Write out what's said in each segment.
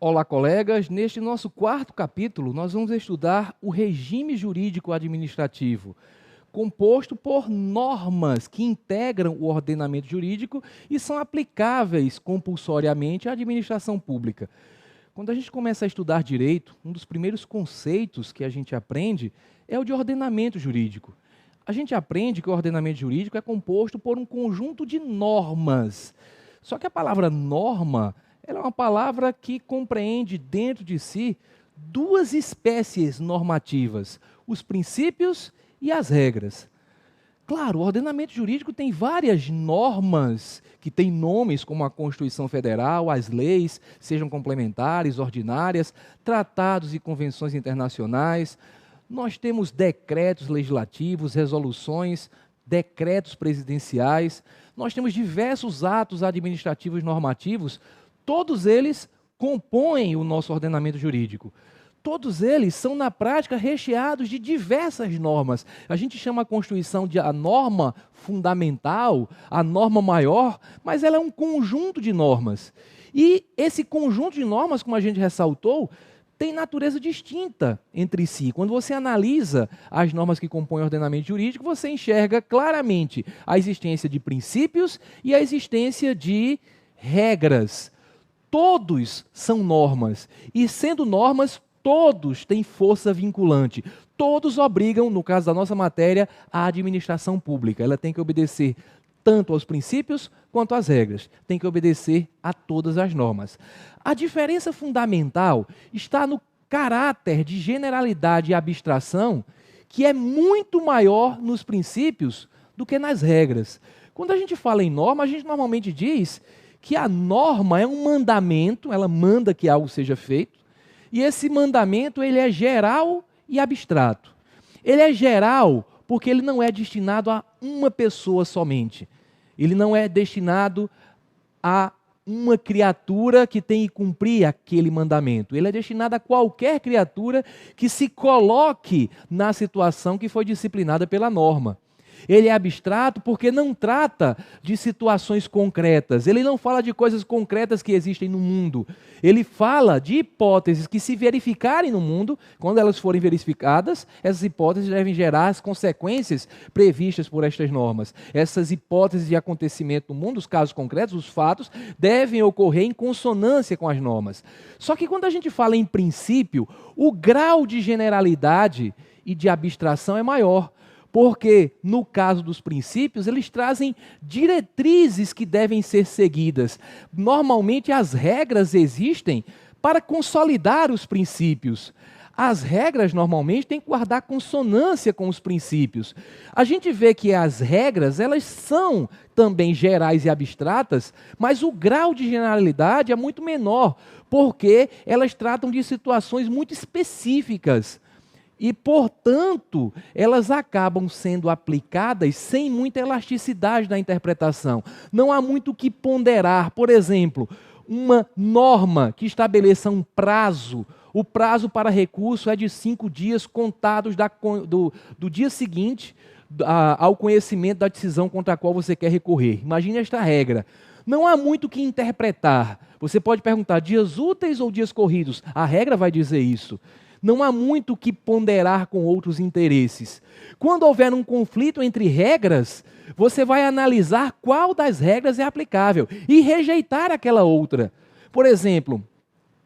Olá, colegas. Neste nosso quarto capítulo, nós vamos estudar o regime jurídico administrativo, composto por normas que integram o ordenamento jurídico e são aplicáveis compulsoriamente à administração pública. Quando a gente começa a estudar direito, um dos primeiros conceitos que a gente aprende é o de ordenamento jurídico. A gente aprende que o ordenamento jurídico é composto por um conjunto de normas. Só que a palavra norma, ela é uma palavra que compreende dentro de si duas espécies normativas, os princípios e as regras. Claro, o ordenamento jurídico tem várias normas que têm nomes como a Constituição Federal, as leis, sejam complementares, ordinárias, tratados e convenções internacionais. Nós temos decretos legislativos, resoluções, decretos presidenciais. Nós temos diversos atos administrativos normativos. Todos eles compõem o nosso ordenamento jurídico. Todos eles são, na prática, recheados de diversas normas. A gente chama a Constituição de a norma fundamental, a norma maior, mas ela é um conjunto de normas. E esse conjunto de normas, como a gente ressaltou, tem natureza distinta entre si. Quando você analisa as normas que compõem o ordenamento jurídico, você enxerga claramente a existência de princípios e a existência de regras. Todos são normas, e sendo normas, todos têm força vinculante. Todos obrigam, no caso da nossa matéria, a administração pública. Ela tem que obedecer tanto aos princípios quanto às regras. Tem que obedecer a todas as normas. A diferença fundamental está no caráter de generalidade e abstração, que é muito maior nos princípios do que nas regras. Quando a gente fala em norma, a gente normalmente diz que a norma é um mandamento, ela manda que algo seja feito, e esse mandamento ele é geral e abstrato. Ele é geral porque ele não é destinado a uma pessoa somente. Ele não é destinado a uma criatura que tem que cumprir aquele mandamento. Ele é destinado a qualquer criatura que se coloque na situação que foi disciplinada pela norma. Ele é abstrato porque não trata de situações concretas. Ele não fala de coisas concretas que existem no mundo. Ele fala de hipóteses que, se verificarem no mundo, quando elas forem verificadas, essas hipóteses devem gerar as consequências previstas por estas normas. Essas hipóteses de acontecimento no mundo, os casos concretos, os fatos, devem ocorrer em consonância com as normas. Só que quando a gente fala em princípio, o grau de generalidade e de abstração é maior. Porque, no caso dos princípios, eles trazem diretrizes que devem ser seguidas. Normalmente, as regras existem para consolidar os princípios. As regras, normalmente, têm que guardar consonância com os princípios. A gente vê que as regras, elas são também gerais e abstratas, mas o grau de generalidade é muito menor, porque elas tratam de situações muito específicas. E, portanto, elas acabam sendo aplicadas sem muita elasticidade na interpretação. Não há muito o que ponderar. Por exemplo, uma norma que estabeleça um prazo. O prazo para recurso é de 5 dias contados do dia seguinte ao conhecimento da decisão contra a qual você quer recorrer. Imagine esta regra. Não há muito o que interpretar. Você pode perguntar dias úteis ou dias corridos. A regra vai dizer isso. Não há muito o que ponderar com outros interesses. Quando houver um conflito entre regras, você vai analisar qual das regras é aplicável e rejeitar aquela outra. Por exemplo,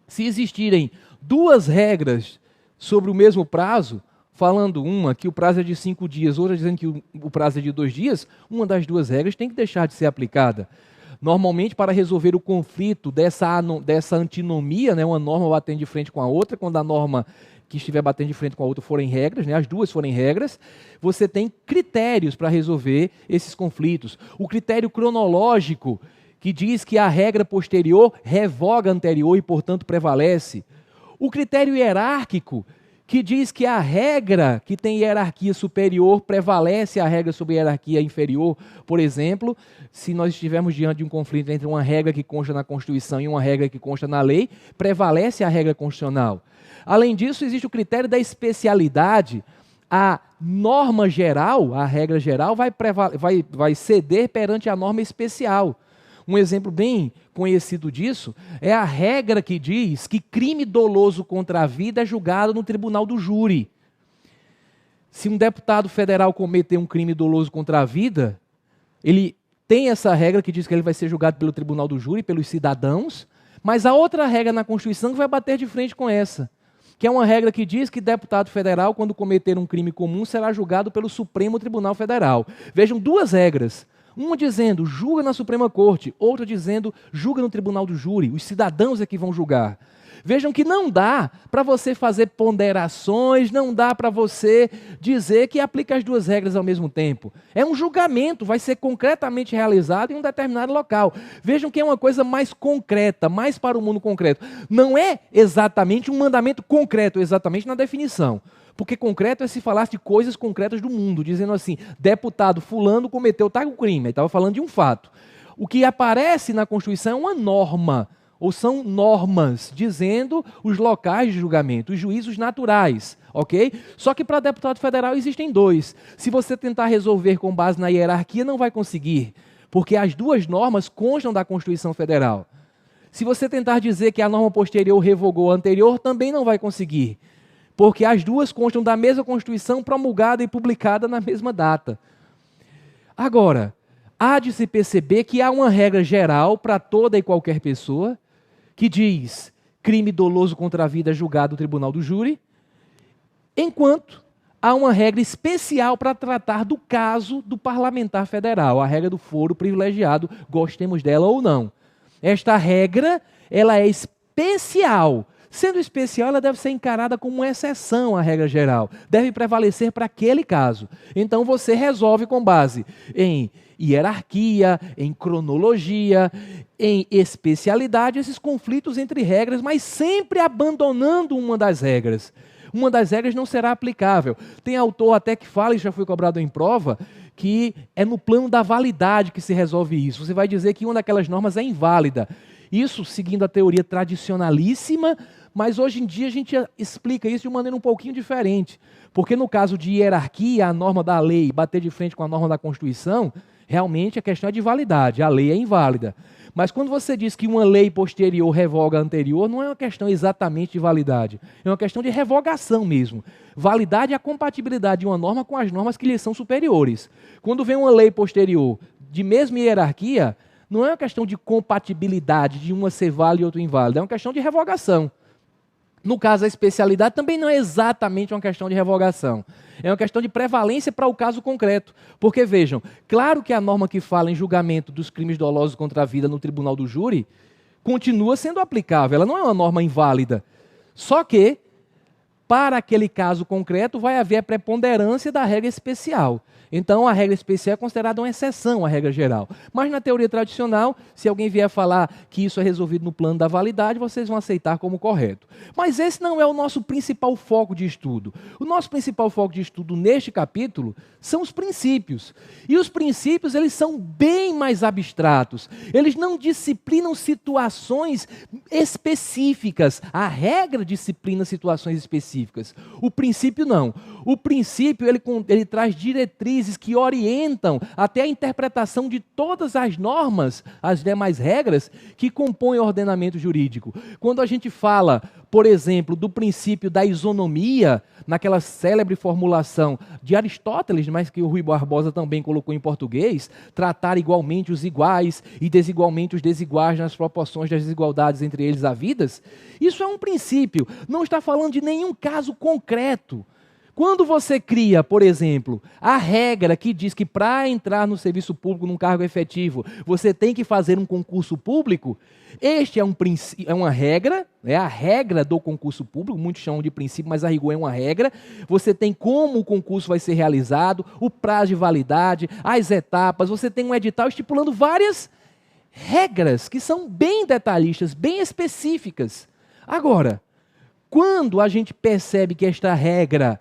se existirem duas regras sobre o mesmo prazo, falando uma que o prazo é de 5 dias, outra dizendo que o prazo é de 2 dias, uma das duas regras tem que deixar de ser aplicada. Normalmente, para resolver o conflito dessa antinomia, né, uma norma batendo de frente com a outra, quando a norma que estiver batendo de frente com a outra forem regras, né, as duas forem regras, você tem critérios para resolver esses conflitos. O critério cronológico, que diz que a regra posterior revoga a anterior e, portanto, prevalece. O critério hierárquico, que diz que a regra que tem hierarquia superior prevalece a regra sobre hierarquia inferior. Por exemplo, se nós estivermos diante de um conflito entre uma regra que consta na Constituição e uma regra que consta na lei, prevalece a regra constitucional. Além disso, existe o critério da especialidade. A norma geral, a regra geral, vai ceder perante a norma especial. Um exemplo bem conhecido disso é a regra que diz que crime doloso contra a vida é julgado no tribunal do júri. Se um deputado federal cometer um crime doloso contra a vida, ele tem essa regra que diz que ele vai ser julgado pelo tribunal do júri, pelos cidadãos, mas há outra regra na Constituição que vai bater de frente com essa, que é uma regra que diz que deputado federal, quando cometer um crime comum, será julgado pelo Supremo Tribunal Federal. Vejam, duas regras. Uma dizendo, julga na Suprema Corte, outra dizendo, julga no Tribunal do Júri. Os cidadãos é que vão julgar. Vejam que não dá para você fazer ponderações, não dá para você dizer que aplica as duas regras ao mesmo tempo. É um julgamento, vai ser concretamente realizado em um determinado local. Vejam que é uma coisa mais concreta, mais para o mundo concreto. Não é exatamente um mandamento concreto, exatamente na definição. Porque concreto é se falar de coisas concretas do mundo, dizendo assim, deputado fulano cometeu tal crime, ele estava falando de um fato. O que aparece na Constituição é uma norma, ou são normas, dizendo os locais de julgamento, os juízos naturais, ok? Só que para deputado federal existem dois. Se você tentar resolver com base na hierarquia, não vai conseguir, porque as duas normas constam da Constituição Federal. Se você tentar dizer que a norma posterior revogou a anterior, também não vai conseguir, porque as duas constam da mesma Constituição promulgada e publicada na mesma data. Agora, há de se perceber que há uma regra geral para toda e qualquer pessoa, que diz crime doloso contra a vida julgado no tribunal do júri, enquanto há uma regra especial para tratar do caso do parlamentar federal, a regra do foro privilegiado, gostemos dela ou não. Esta regra, ela é especial. Sendo especial, ela deve ser encarada como uma exceção à regra geral. Deve prevalecer para aquele caso. Então você resolve com base em hierarquia, em cronologia, em especialidade, esses conflitos entre regras, mas sempre abandonando uma das regras. Uma das regras não será aplicável. Tem autor até que fala, e já foi cobrado em prova, que é no plano da validade que se resolve isso. Você vai dizer que uma daquelas normas é inválida. Isso seguindo a teoria tradicionalíssima, mas hoje em dia a gente explica isso de maneira um pouquinho diferente. Porque no caso de hierarquia, a norma da lei bater de frente com a norma da Constituição, realmente a questão é de validade, a lei é inválida. Mas quando você diz que uma lei posterior revoga a anterior, não é uma questão exatamente de validade, é uma questão de revogação mesmo. Validade é a compatibilidade de uma norma com as normas que lhe são superiores. Quando vem uma lei posterior de mesma hierarquia, não é uma questão de compatibilidade, de uma ser válida e outra inválida, é uma questão de revogação. No caso, a especialidade também não é exatamente uma questão de revogação. É uma questão de prevalência para o caso concreto. Porque, vejam, claro que a norma que fala em julgamento dos crimes dolosos contra a vida no tribunal do júri continua sendo aplicável. Ela não é uma norma inválida. Só que, para aquele caso concreto, vai haver a preponderância da regra especial. Então, a regra especial é considerada uma exceção à regra geral. Mas na teoria tradicional, se alguém vier falar que isso é resolvido no plano da validade, vocês vão aceitar como correto. Mas esse não é o nosso principal foco de estudo. O nosso principal foco de estudo neste capítulo são os princípios. E os princípios, eles são bem mais abstratos. Eles não disciplinam situações específicas. A regra disciplina situações específicas. O princípio não. O princípio, ele traz diretrizes que orientam até a interpretação de todas as normas, as demais regras que compõem o ordenamento jurídico. Quando a gente fala, por exemplo, do princípio da isonomia, naquela célebre formulação de Aristóteles, mas que o Rui Barbosa também colocou em português, tratar igualmente os iguais e desigualmente os desiguais nas proporções das desigualdades entre eles havidas, isso é um princípio, não está falando de nenhum caso concreto. Quando você cria, por exemplo, a regra que diz que para entrar no serviço público, num cargo efetivo, você tem que fazer um concurso público, este é uma regra, é a regra do concurso público, muitos chamam de princípio, mas a rigor é uma regra. Você tem como o concurso vai ser realizado, o prazo de validade, as etapas, você tem um edital estipulando várias regras que são bem detalhistas, bem específicas. Agora, quando a gente percebe que esta regra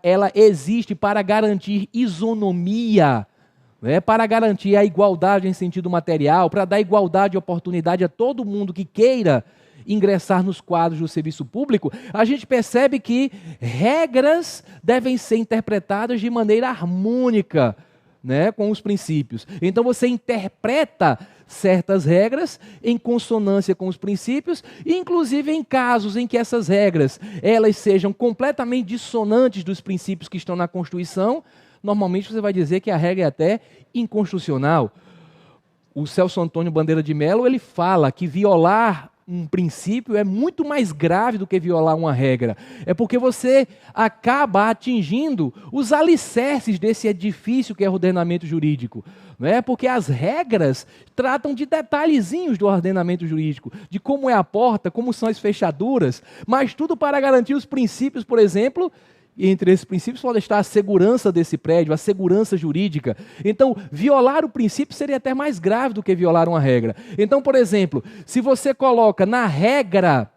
ela existe para garantir isonomia, né, para garantir a igualdade em sentido material, para dar igualdade de oportunidade a todo mundo que queira ingressar nos quadros do serviço público, a gente percebe que regras devem ser interpretadas de maneira harmônica né, com os princípios. Então você interpreta certas regras em consonância com os princípios, inclusive em casos em que essas regras elas sejam completamente dissonantes dos princípios que estão na Constituição, normalmente você vai dizer que a regra é até inconstitucional. O Celso Antônio Bandeira de Mello, ele fala que violar um princípio é muito mais grave do que violar uma regra. É porque você acaba atingindo os alicerces desse edifício que é o ordenamento jurídico. Não é? Porque as regras tratam de detalhezinhos do ordenamento jurídico, de como é a porta, como são as fechaduras, mas tudo para garantir os princípios, por exemplo. E entre esses princípios pode estar a segurança desse prédio, a segurança jurídica. Então, violar o princípio seria até mais grave do que violar uma regra. Então, por exemplo, se você coloca na regra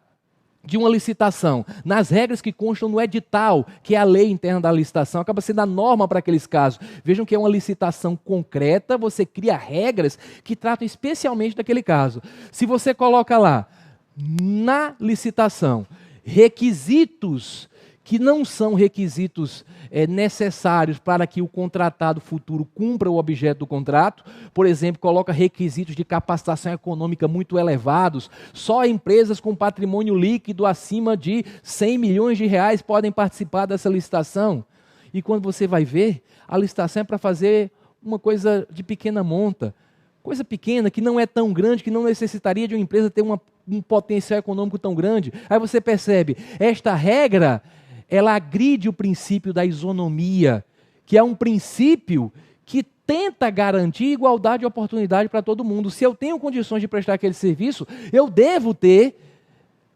de uma licitação, nas regras que constam no edital, que é a lei interna da licitação, acaba sendo a norma para aqueles casos. Vejam que é uma licitação concreta, você cria regras que tratam especialmente daquele caso. Se você coloca lá, na licitação, requisitos que não são requisitos necessários para que o contratado futuro cumpra o objeto do contrato. Por exemplo, coloca requisitos de capacitação econômica muito elevados. Só empresas com patrimônio líquido acima de 100 milhões de reais podem participar dessa licitação. E quando você vai ver, a licitação é para fazer uma coisa de pequena monta. Coisa pequena, que não é tão grande, que não necessitaria de uma empresa ter um potencial econômico tão grande. Aí você percebe, esta regra ela agride o princípio da isonomia, que é um princípio que tenta garantir igualdade de oportunidade para todo mundo. Se eu tenho condições de prestar aquele serviço, eu devo ter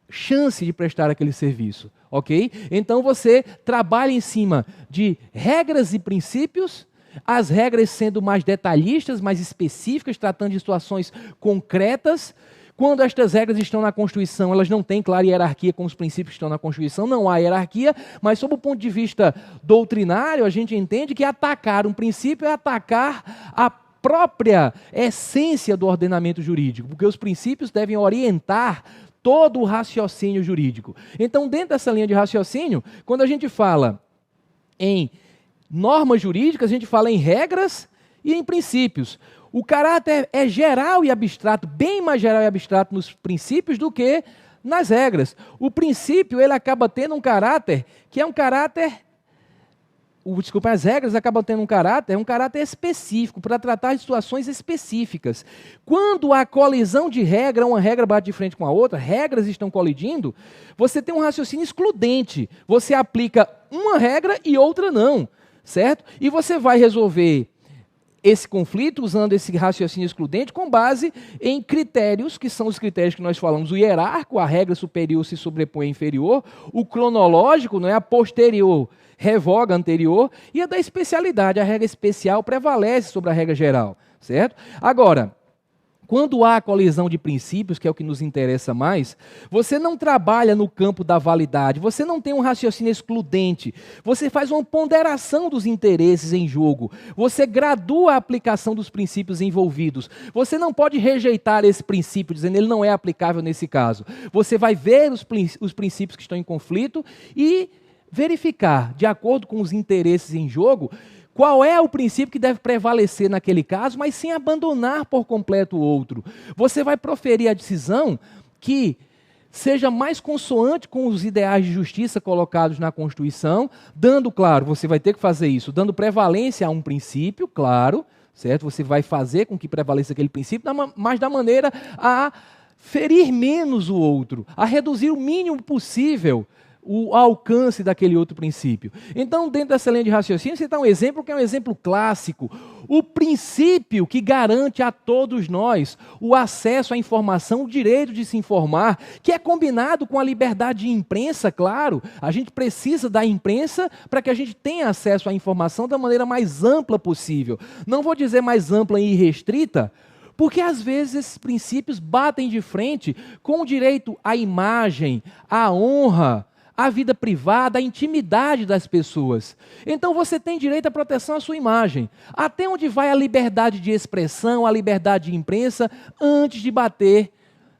chance de prestar aquele serviço, ok? Então você trabalha em cima de regras e princípios, as regras sendo mais detalhistas, mais específicas, tratando de situações concretas. Quando estas regras estão na Constituição, elas não têm clara hierarquia com os princípios que estão na Constituição, não há hierarquia, mas sob o ponto de vista doutrinário, a gente entende que atacar um princípio é atacar a própria essência do ordenamento jurídico, porque os princípios devem orientar todo o raciocínio jurídico. Então, dentro dessa linha de raciocínio, quando a gente fala em normas jurídicas, a gente fala em regras e em princípios. O caráter é geral e abstrato, bem mais geral e abstrato nos princípios do que nas regras. O princípio, ele acaba tendo um caráter que é um caráter... as regras acabam tendo um caráter específico, para tratar de situações específicas. Quando há colisão de regra, uma regra bate de frente com a outra, regras estão colidindo, você tem um raciocínio excludente. Você aplica uma regra e outra não, certo? E você vai resolver esse conflito usando esse raciocínio excludente com base em critérios, que são os critérios que nós falamos, o hierárquico, a regra superior se sobrepõe à inferior, o cronológico, não é, a posterior revoga a anterior, e a da especialidade, a regra especial prevalece sobre a regra geral, certo? Agora, quando há colisão de princípios, que é o que nos interessa mais, você não trabalha no campo da validade, você não tem um raciocínio excludente, você faz uma ponderação dos interesses em jogo, você gradua a aplicação dos princípios envolvidos. Você não pode rejeitar esse princípio, dizendo que ele não é aplicável nesse caso. Você vai ver os princípios que estão em conflito e verificar, de acordo com os interesses em jogo, qual é o princípio que deve prevalecer naquele caso, mas sem abandonar por completo o outro. Você vai proferir a decisão que seja mais consoante com os ideais de justiça colocados na Constituição, dando, claro, você vai ter que fazer isso, dando prevalência a um princípio, claro, certo? Você vai fazer com que prevaleça aquele princípio, mas da maneira a ferir menos o outro, a reduzir o mínimo possível o alcance daquele outro princípio. Então, dentro dessa linha de raciocínio, você dá um exemplo que é um exemplo clássico. O princípio que garante a todos nós o acesso à informação, o direito de se informar, que é combinado com a liberdade de imprensa, claro. A gente precisa da imprensa para que a gente tenha acesso à informação da maneira mais ampla possível. Não vou dizer mais ampla e irrestrita, porque às vezes esses princípios batem de frente com o direito à imagem, à honra, a vida privada, a intimidade das pessoas. Então você tem direito à proteção à sua imagem. Até onde vai a liberdade de expressão, a liberdade de imprensa, antes de bater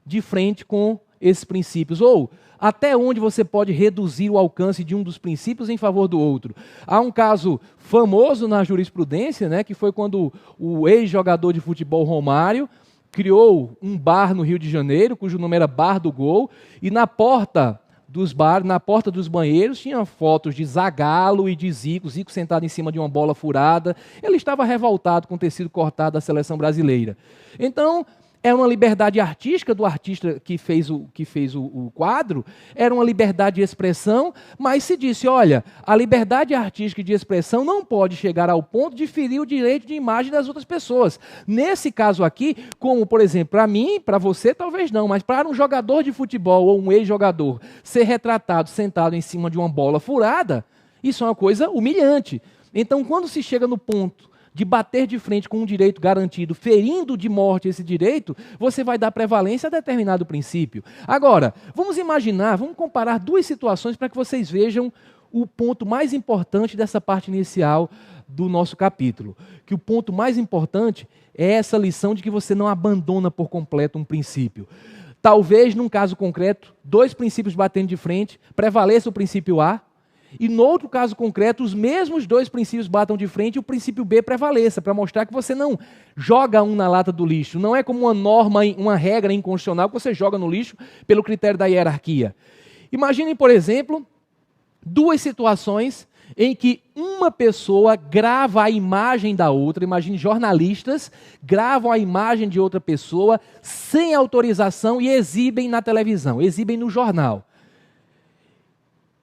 de frente com esses princípios? Ou até onde você pode reduzir o alcance de um dos princípios em favor do outro? Há um caso famoso na jurisprudência, né, que foi quando o ex-jogador de futebol Romário criou um bar no Rio de Janeiro, cujo nome era Bar do Gol, e na porta dos banheiros, tinha fotos de Zagallo e de Zico sentado em cima de uma bola furada. Ele estava revoltado com ter sido cortado da seleção brasileira. Então, era uma liberdade artística do artista que fez o quadro, era uma liberdade de expressão, mas se disse, olha, a liberdade artística de expressão não pode chegar ao ponto de ferir o direito de imagem das outras pessoas. Nesse caso aqui, como, por exemplo, para mim, para você, talvez não, mas para um jogador de futebol ou um ex-jogador ser retratado sentado em cima de uma bola furada, isso é uma coisa humilhante. Então, quando se chega no ponto de bater de frente com um direito garantido, ferindo de morte esse direito, você vai dar prevalência a determinado princípio. Agora, vamos comparar duas situações para que vocês vejam o ponto mais importante dessa parte inicial do nosso capítulo. Que o ponto mais importante é essa lição de que você não abandona por completo um princípio. Talvez, num caso concreto, dois princípios batendo de frente, prevaleça o princípio A, e no outro caso concreto, os mesmos dois princípios batam de frente e o princípio B prevaleça, para mostrar que você não joga um na lata do lixo. Não é como uma norma, uma regra inconstitucional que você joga no lixo pelo critério da hierarquia. Imaginem, por exemplo, duas situações em que uma pessoa grava a imagem da outra. Imagine jornalistas gravam a imagem de outra pessoa sem autorização e exibem na televisão, exibem no jornal.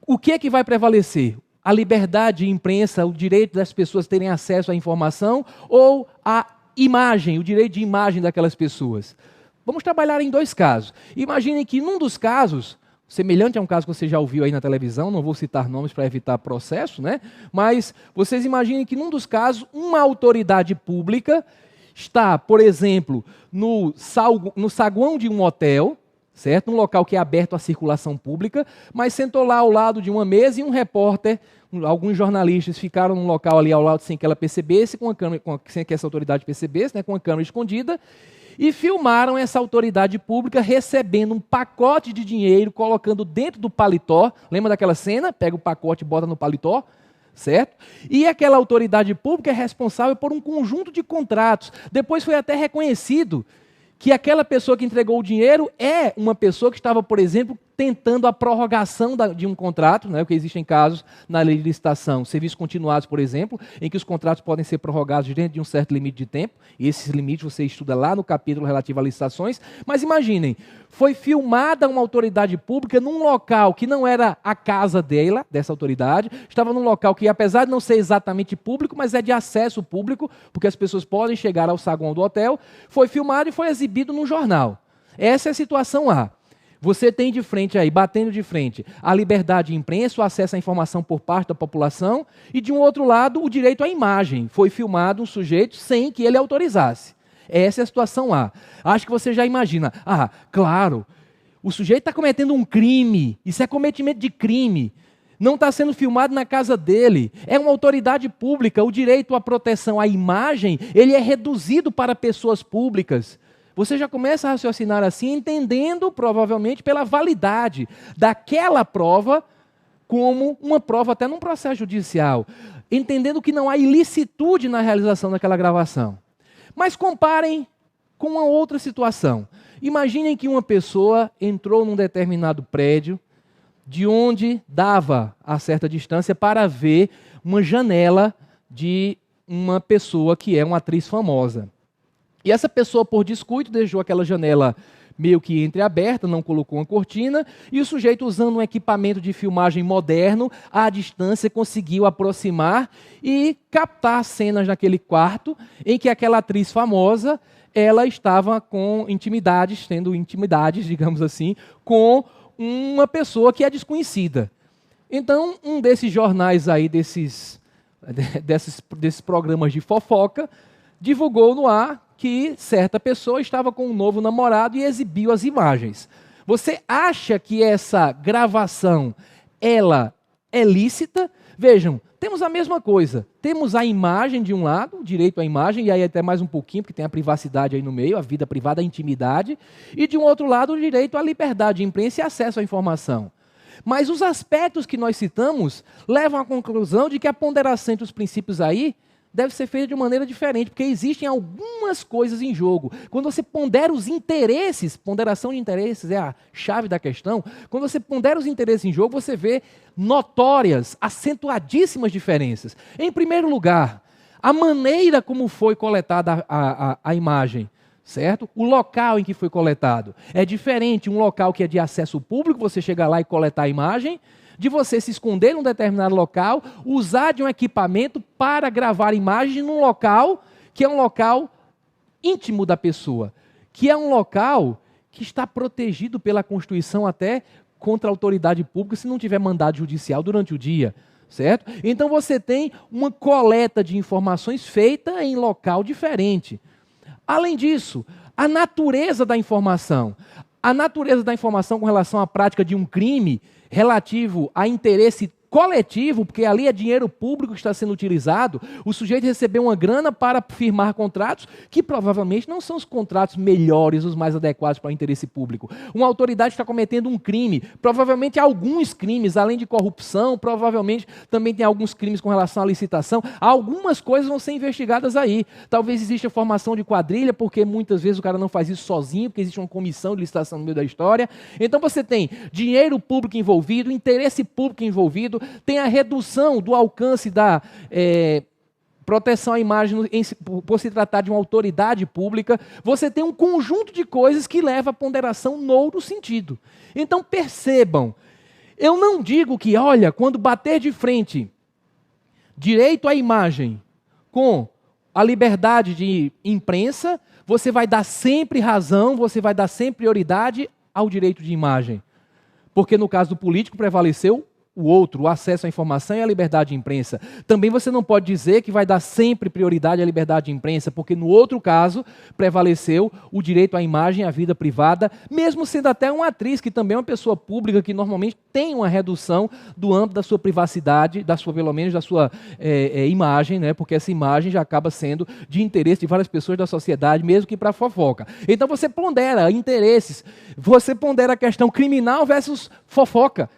O que é que vai prevalecer? A liberdade de imprensa, o direito das pessoas terem acesso à informação ou a imagem, o direito de imagem daquelas pessoas? Vamos trabalhar em dois casos. Imaginem que num dos casos, semelhante a um caso que você já ouviu aí na televisão, não vou citar nomes para evitar processo, né? Mas vocês imaginem que num dos casos, uma autoridade pública está, por exemplo, no saguão de um hotel, certo? Um local que é aberto à circulação pública, mas sentou lá ao lado de uma mesa e um repórter, alguns jornalistas ficaram num local ali ao lado sem que ela percebesse, sem que essa autoridade percebesse, né, com a câmera escondida, e filmaram essa autoridade pública recebendo um pacote de dinheiro, colocando dentro do paletó. Lembra daquela cena? Pega o pacote e bota no paletó. Certo? E aquela autoridade pública é responsável por um conjunto de contratos. Depois foi até reconhecido que aquela pessoa que entregou o dinheiro é uma pessoa que estava, por exemplo, tentando a prorrogação de um contrato, né, porque existem casos na lei de licitação, serviços continuados, por exemplo, em que os contratos podem ser prorrogados dentro de um certo limite de tempo, e esses limites você estuda lá no capítulo relativo a licitações, mas imaginem, foi filmada uma autoridade pública num local que não era a casa dela, dessa autoridade, estava num local que, apesar de não ser exatamente público, mas é de acesso público, porque as pessoas podem chegar ao saguão do hotel, foi filmado e foi exibido num jornal. Essa é a situação A. Você tem de frente aí, batendo de frente, a liberdade de imprensa, o acesso à informação por parte da população, e de um outro lado, o direito à imagem. Foi filmado um sujeito sem que ele autorizasse. Essa é a situação A. Acho que você já imagina. Ah, claro, o sujeito está cometendo um crime, isso é cometimento de crime. Não está sendo filmado na casa dele. É uma autoridade pública, o direito à proteção à imagem, ele é reduzido para pessoas públicas. Você já começa a raciocinar assim, entendendo, provavelmente, pela validade daquela prova como uma prova até num processo judicial, entendendo que não há ilicitude na realização daquela gravação. Mas comparem com uma outra situação. Imaginem que uma pessoa entrou num determinado prédio, de onde dava a certa distância para ver uma janela de uma pessoa que é uma atriz famosa. E essa pessoa, por descuido, deixou aquela janela meio que entreaberta, não colocou uma cortina, e o sujeito, usando um equipamento de filmagem moderno, à distância conseguiu aproximar e captar cenas naquele quarto em que aquela atriz famosa, ela estava com intimidades, tendo intimidades, digamos assim, com uma pessoa que é desconhecida. Então, um desses jornais aí, desses programas de fofoca, divulgou no ar que certa pessoa estava com um novo namorado e exibiu as imagens. Você acha que essa gravação, ela é lícita? Vejam, temos a mesma coisa. Temos a imagem de um lado, o direito à imagem, e aí até mais um pouquinho, porque tem a privacidade aí no meio, a vida privada, a intimidade. E de um outro lado, o direito à liberdade de imprensa e acesso à informação. Mas os aspectos que nós citamos levam à conclusão de que a ponderação entre os princípios aí deve ser feita de maneira diferente, porque existem algumas coisas em jogo. Quando você pondera os interesses, ponderação de interesses é a chave da questão, quando você pondera os interesses em jogo, você vê notórias, acentuadíssimas diferenças. Em primeiro lugar, a maneira como foi coletada a imagem, certo? O local em que foi coletado. É diferente um local que é de acesso público, você chega lá e coletar a imagem, de você se esconder num determinado local, usar de um equipamento para gravar imagem num local que é um local íntimo da pessoa, que é um local que está protegido pela Constituição até contra a autoridade pública se não tiver mandado judicial durante o dia, certo? Então você tem uma coleta de informações feita em local diferente. Além disso, a natureza da informação. A natureza da informação com relação à prática de um crime relativo a interesse coletivo, porque ali é dinheiro público que está sendo utilizado, o sujeito recebeu uma grana para firmar contratos que provavelmente não são os contratos melhores, os mais adequados para o interesse público. Uma autoridade está cometendo um crime, provavelmente alguns crimes, além de corrupção, provavelmente também tem alguns crimes com relação à licitação, algumas coisas vão ser investigadas aí. Talvez exista formação de quadrilha, porque muitas vezes o cara não faz isso sozinho, porque existe uma comissão de licitação no meio da história. Então você tem dinheiro público envolvido, interesse público envolvido, tem a redução do alcance da proteção à imagem por se tratar de uma autoridade pública. Você tem um conjunto de coisas que leva à ponderação no outro sentido. Então percebam, eu não digo que, olha, quando bater de frente direito à imagem com a liberdade de imprensa, você vai dar sempre razão, você vai dar sempre prioridade ao direito de imagem. Porque no caso do político prevaleceu o outro, o acesso à informação e à liberdade de imprensa. Também você não pode dizer que vai dar sempre prioridade à liberdade de imprensa, porque no outro caso prevaleceu o direito à imagem e à vida privada, mesmo sendo até uma atriz, que também é uma pessoa pública, que normalmente tem uma redução do âmbito da sua privacidade, pelo menos da sua imagem, né? Porque essa imagem já acaba sendo de interesse de várias pessoas da sociedade, mesmo que para fofoca. Então você pondera interesses, você pondera a questão criminal versus fofoca.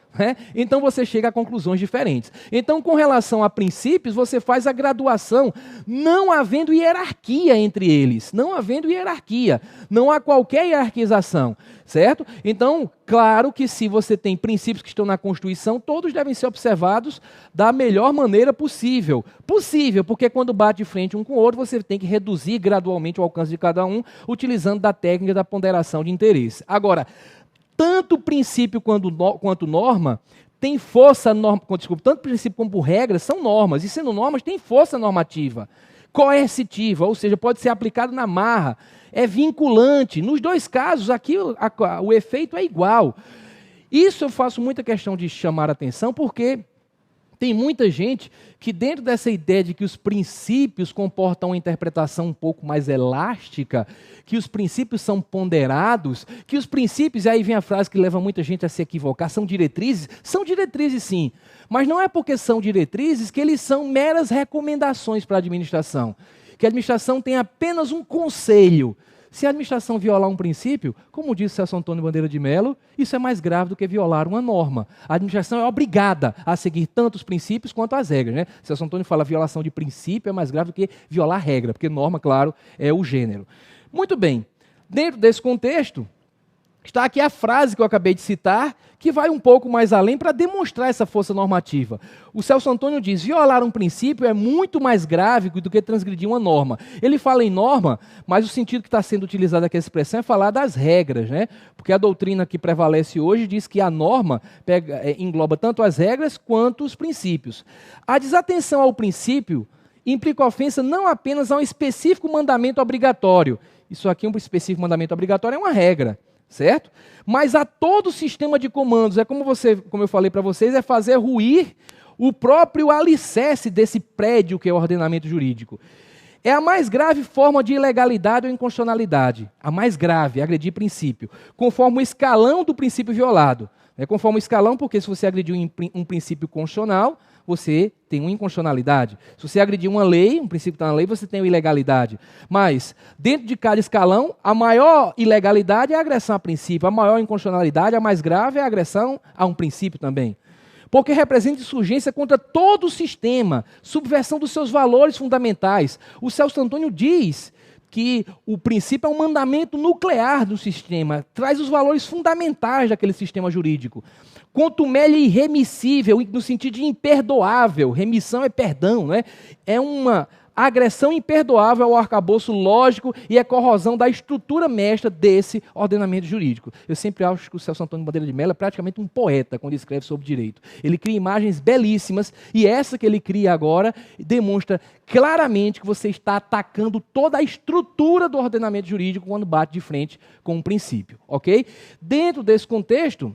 Então você chega a conclusões diferentes. Então, com relação a princípios, você faz a graduação, não havendo hierarquia entre eles, não havendo hierarquia, não há qualquer hierarquização, certo? Então, claro que se você tem princípios que estão na Constituição, todos devem ser observados da melhor maneira possível. Possível, porque quando bate de frente um com o outro, você tem que reduzir gradualmente o alcance de cada um, utilizando da técnica da ponderação de interesse. Agora, tanto princípio quanto norma tem força, tanto princípio como regra são normas, e sendo normas tem força normativa, coercitiva, ou seja, pode ser aplicado na marra, é vinculante. Nos dois casos, aqui o efeito é igual. Isso eu faço muita questão de chamar a atenção, porque tem muita gente que, dentro dessa ideia de que os princípios comportam uma interpretação um pouco mais elástica, que os princípios são ponderados, que os princípios, e aí vem a frase que leva muita gente a se equivocar, são diretrizes sim, mas não é porque são diretrizes que eles são meras recomendações para a administração, que a administração tem apenas um conselho. Se a administração violar um princípio, como disse Celso Antônio Bandeira de Mello, isso é mais grave do que violar uma norma. A administração é obrigada a seguir tanto os princípios quanto as regras, né? Celso Antônio fala que violação de princípio é mais grave do que violar regra, porque norma, claro, é o gênero. Muito bem, dentro desse contexto, está aqui a frase que eu acabei de citar, que vai um pouco mais além para demonstrar essa força normativa. O Celso Antônio diz: violar um princípio é muito mais grave do que transgredir uma norma. Ele fala em norma, mas o sentido que está sendo utilizado aqui, essa expressão, é falar das regras, né? Porque a doutrina que prevalece hoje diz que a norma engloba tanto as regras quanto os princípios. A desatenção ao princípio implica ofensa não apenas a um específico mandamento obrigatório. Isso aqui, um específico mandamento obrigatório, é uma regra, certo? Mas a todo o sistema de comandos, como eu falei para vocês, é fazer ruir o próprio alicerce desse prédio que é o ordenamento jurídico. É a mais grave forma de ilegalidade ou inconstitucionalidade. A mais grave, agredir princípio, conforme o escalão do princípio violado. Conforme o escalão, porque se você agrediu um princípio constitucional, você tem uma inconstitucionalidade. Se você agredir uma lei, um princípio está na lei, você tem uma ilegalidade. Mas, dentro de cada escalão, a maior ilegalidade é a agressão a princípio, a maior inconstitucionalidade, a mais grave, é a agressão a um princípio também. Porque representa insurgência contra todo o sistema, subversão dos seus valores fundamentais. O Celso Antônio diz que o princípio é um mandamento nuclear do sistema, traz os valores fundamentais daquele sistema jurídico. Contumélio irremissível, no sentido de imperdoável, remissão é perdão, né? É uma agressão imperdoável ao arcabouço lógico e a corrosão da estrutura mestra desse ordenamento jurídico. Eu sempre acho que o Celso Antônio Bandeira de Mello é praticamente um poeta quando escreve sobre direito. Ele cria imagens belíssimas e essa que ele cria agora demonstra claramente que você está atacando toda a estrutura do ordenamento jurídico quando bate de frente com um princípio, ok? Dentro desse contexto,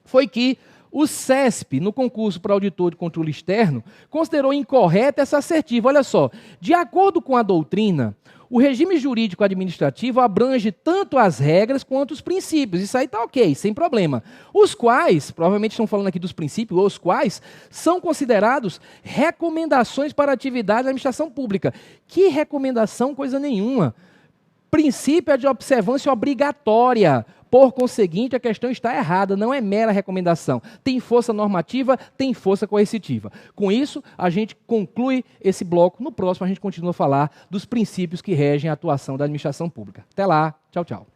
foi que o CESP, no concurso para auditor de controle externo, considerou incorreta essa assertiva. Olha só, de acordo com a doutrina, o regime jurídico administrativo abrange tanto as regras quanto os princípios. Isso aí está ok, sem problema. Os quais, provavelmente estão falando aqui dos princípios, os quais são considerados recomendações para atividade da administração pública. Que recomendação? Coisa nenhuma. Princípio é de observância obrigatória. Por conseguinte, a questão está errada, não é mera recomendação. Tem força normativa, tem força coercitiva. Com isso, a gente conclui esse bloco. No próximo, a gente continua a falar dos princípios que regem a atuação da administração pública. Até lá, tchau, tchau.